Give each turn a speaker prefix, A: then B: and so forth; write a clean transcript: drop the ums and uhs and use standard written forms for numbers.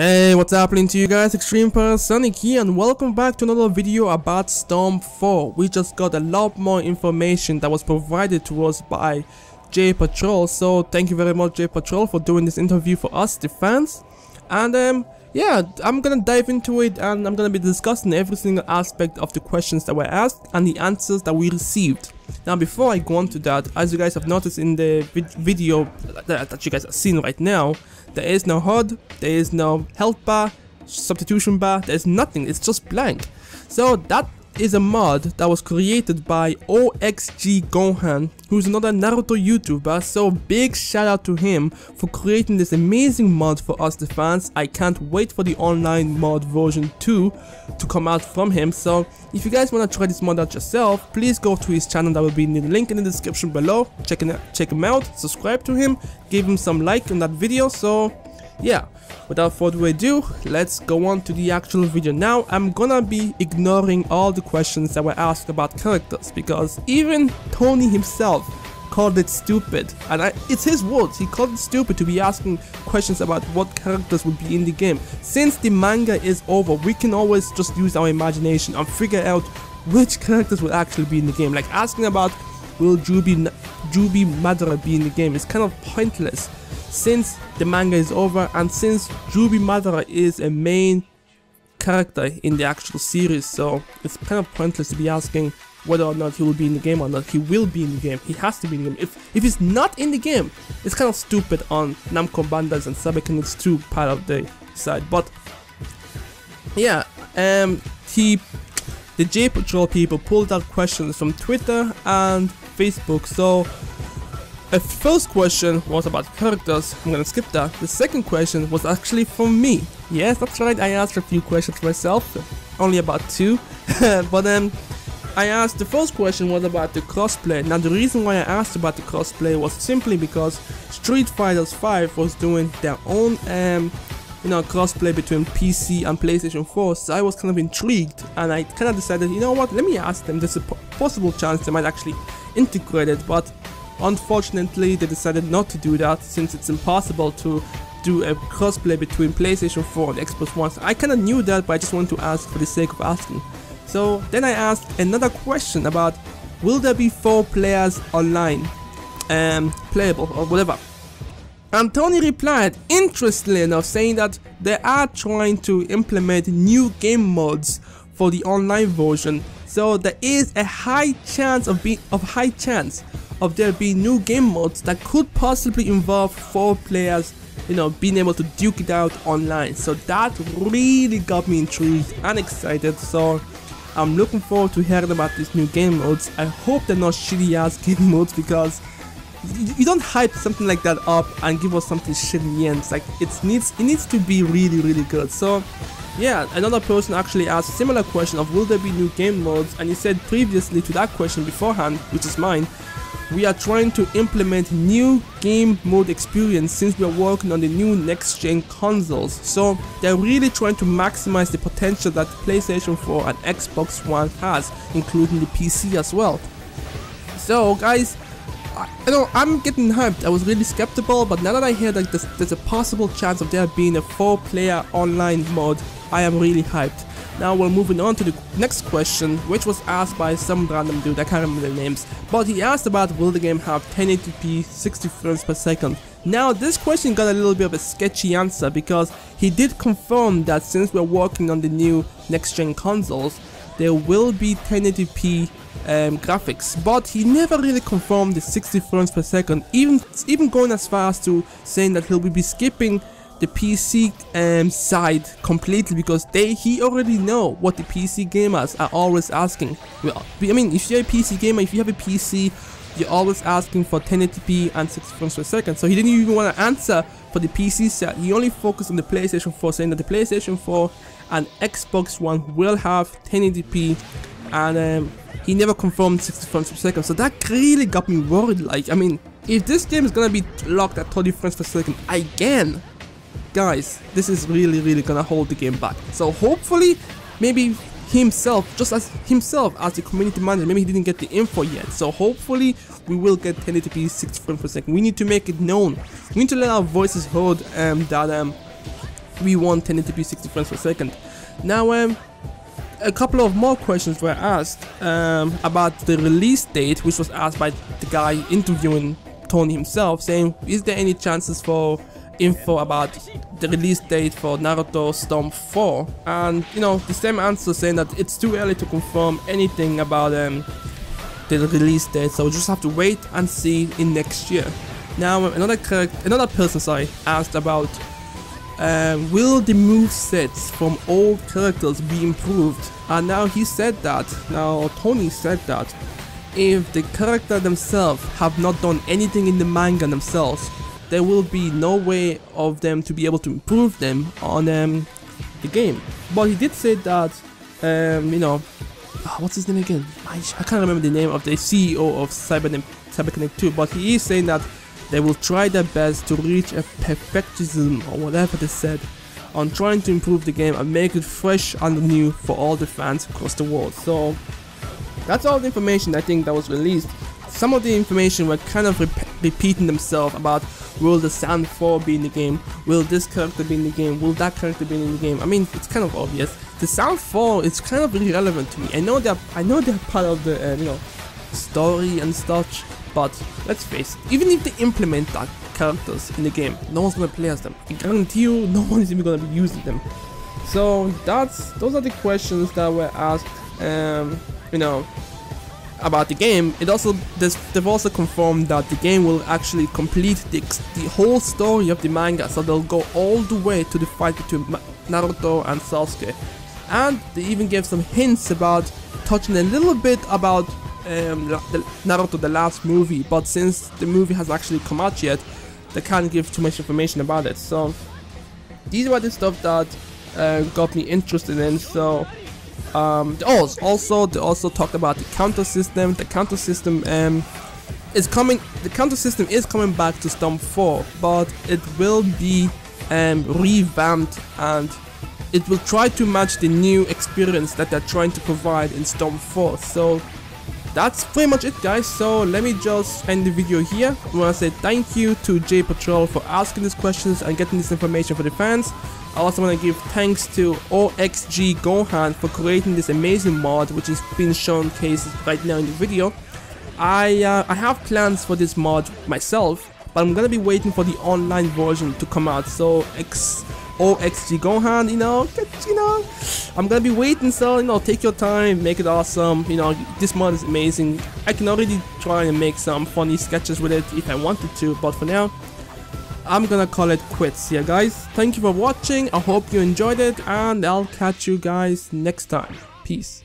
A: Hey, what's happening to you guys? Extreme Sonic here, and welcome back to another video about Storm 4. We just got a lot more information that was provided to us by J Patrol, so thank you very much J Patrol for doing this interview for us, the fans. And yeah, I'm gonna dive into it, and I'm gonna be discussing every single aspect of the questions that were asked and the answers that we received. Now, before I go on to that, as you guys have noticed in the video that you guys are seeing right now, there is no HUD, there is no health bar, substitution bar, there's nothing, it's just blank. So that is a mod that was created by OXG Gohan, who's another Naruto YouTuber, so big shout out to him for creating this amazing mod for us the fans. I can't wait for the online mod version 2 to come out from him, so if you guys want to try this mod out yourself, please go to his channel that will be in the link in the description below. Check him out, subscribe to him, give him some like on that video. So yeah, without further ado, let's go on to the actual video. Now, I'm gonna be ignoring all the questions that were asked about characters, because even Tony himself called it stupid, and it's his words, he called it stupid to be asking questions about what characters would be in the game. Since the manga is over, we can always just use our imagination and figure out which characters will actually be in the game. Like asking about will Jubi Madara be in the game is kind of pointless, since the manga is over and since Jubi Madara is a main character in the actual series. So it's kind of pointless to be asking whether or not he will be in the game or not. He will be in the game, he has to be in the game. If he's not in the game, it's kind of stupid on Namco Bandai's and Sabekin's 2 part of the side. But yeah, the J Patrol people pulled out questions from Twitter and Facebook. So the first question was about characters, I'm gonna skip that. The second question was actually from me. Yes, that's right, I asked a few questions myself, only about 2. But I asked, the first question was about the crossplay. Now the reason why I asked about the crossplay was simply because Street Fighter 5 was doing their own crossplay between PC and PlayStation 4, so I was kind of intrigued, and I kind of decided, you know what, let me ask them. There's a possible chance they might actually integrate it, but unfortunately they decided not to do that, since it's impossible to do a crossplay between PlayStation 4 and Xbox One. So I kind of knew that, but I just wanted to ask for the sake of asking. So then I asked another question about, will there be 4 players online playable or whatever. And Tony replied, interestingly enough, saying that they are trying to implement new game modes for the online version. So there is a high chance of there being new game modes that could possibly involve 4 players, being able to duke it out online. So that really got me intrigued and excited. So I'm looking forward to hearing about these new game modes. I hope they're not shitty ass game modes, because you don't hype something like that up and give us something shit in the end. It's like it needs to be really good. So yeah, another person actually asked a similar question of will there be new game modes, and he said previously to that question beforehand, which is mine, we are trying to implement new game mode experience since we are working on the new next gen consoles. So they're really trying to maximize the potential that PlayStation 4 and Xbox One has, including the PC as well. So guys, I'm getting hyped. I was really skeptical, but now that I hear that there's a possible chance of there being a 4-player online mode, I am really hyped. Now we're moving on to the next question, which was asked by some random dude, I can't remember their names, but he asked about will the game have 1080p 60 frames per second. Now this question got a little bit of a sketchy answer, because he did confirm that since we're working on the new next gen consoles, there will be 1080p graphics, but he never really confirmed the 60 frames per second, even going as far as to saying that he'll be skipping the PC side completely, because he already know what the PC gamers are always asking. Well, I mean, if you're a PC gamer, if you have a PC, you're always asking for 1080p and 60 frames per second. So he didn't even want to answer for the PC side. He only focused on the PlayStation 4, saying that the PlayStation 4 and Xbox One will have 1080p, and he never confirmed 60 frames per second. So that really got me worried. Like, I mean, if this game is gonna be locked at 30 frames per second again, guys, this is really gonna hold the game back. So hopefully, maybe himself, just as himself as the community manager, maybe he didn't get the info yet. So hopefully we will get 1080p 60 frames per second. We need to make it known. We need to let our voices heard that V1 tending to be 60 frames per second. Now a couple of more questions were asked about the release date, which was asked by the guy interviewing Tony himself, saying, is there any chances for info about the release date for Naruto Storm 4? And you know, the same answer, saying that it's too early to confirm anything about the release date, so we'll just have to wait and see in next year. Now another person asked about will the movesets from old characters be improved? And now he said that, Tony said that if the character themselves have not done anything in the manga themselves, there will be no way of them to be able to improve them on the game. But he did say that, you know, what's his name again? I can't remember the name of the CEO of Cyberconnect 2, but he is saying that they will try their best to reach a perfectionism, or whatever they said, on trying to improve the game and make it fresh and new for all the fans across the world. So that's all the information I think that was released. Some of the information were kind of repeating themselves about, will the Sound 4 be in the game? Will this character be in the game? Will that character be in the game? I mean, it's kind of obvious. The Sound 4 is kind of irrelevant to me. I know they're part of the you know, story and such, but let's face it, even if they implement that characters in the game, no one's gonna play as them. I guarantee you, no one is even gonna be using them. So those are the questions that were asked, you know, about the game. They've also confirmed that the game will actually complete the whole story of the manga, so they'll go all the way to the fight between Naruto and Sasuke. And they even gave some hints about touching a little bit about Naruto, the last movie, but since the movie has actually come out yet, they can't give too much information about it. So these were the stuff that got me interested in. So they also talked about the counter system. The counter system is coming. The counter system is coming back to Storm 4, but it will be revamped, and it will try to match the new experience that they're trying to provide in Storm 4. So that's pretty much it, guys. So let me just end the video here. I want to say thank you to J Patrol for asking these questions and getting this information for the fans. I also want to give thanks to OXG Gohan for creating this amazing mod, which is being showcased right now in the video. I have plans for this mod myself, but I'm gonna be waiting for the online version to come out. So OXG Gohan, you know, I'm gonna be waiting, so, you know, take your time, make it awesome. You know, this mod is amazing. I can already try and make some funny sketches with it if I wanted to, but for now, I'm gonna call it quits here, guys. Thank you for watching. I hope you enjoyed it, and I'll catch you guys next time. Peace.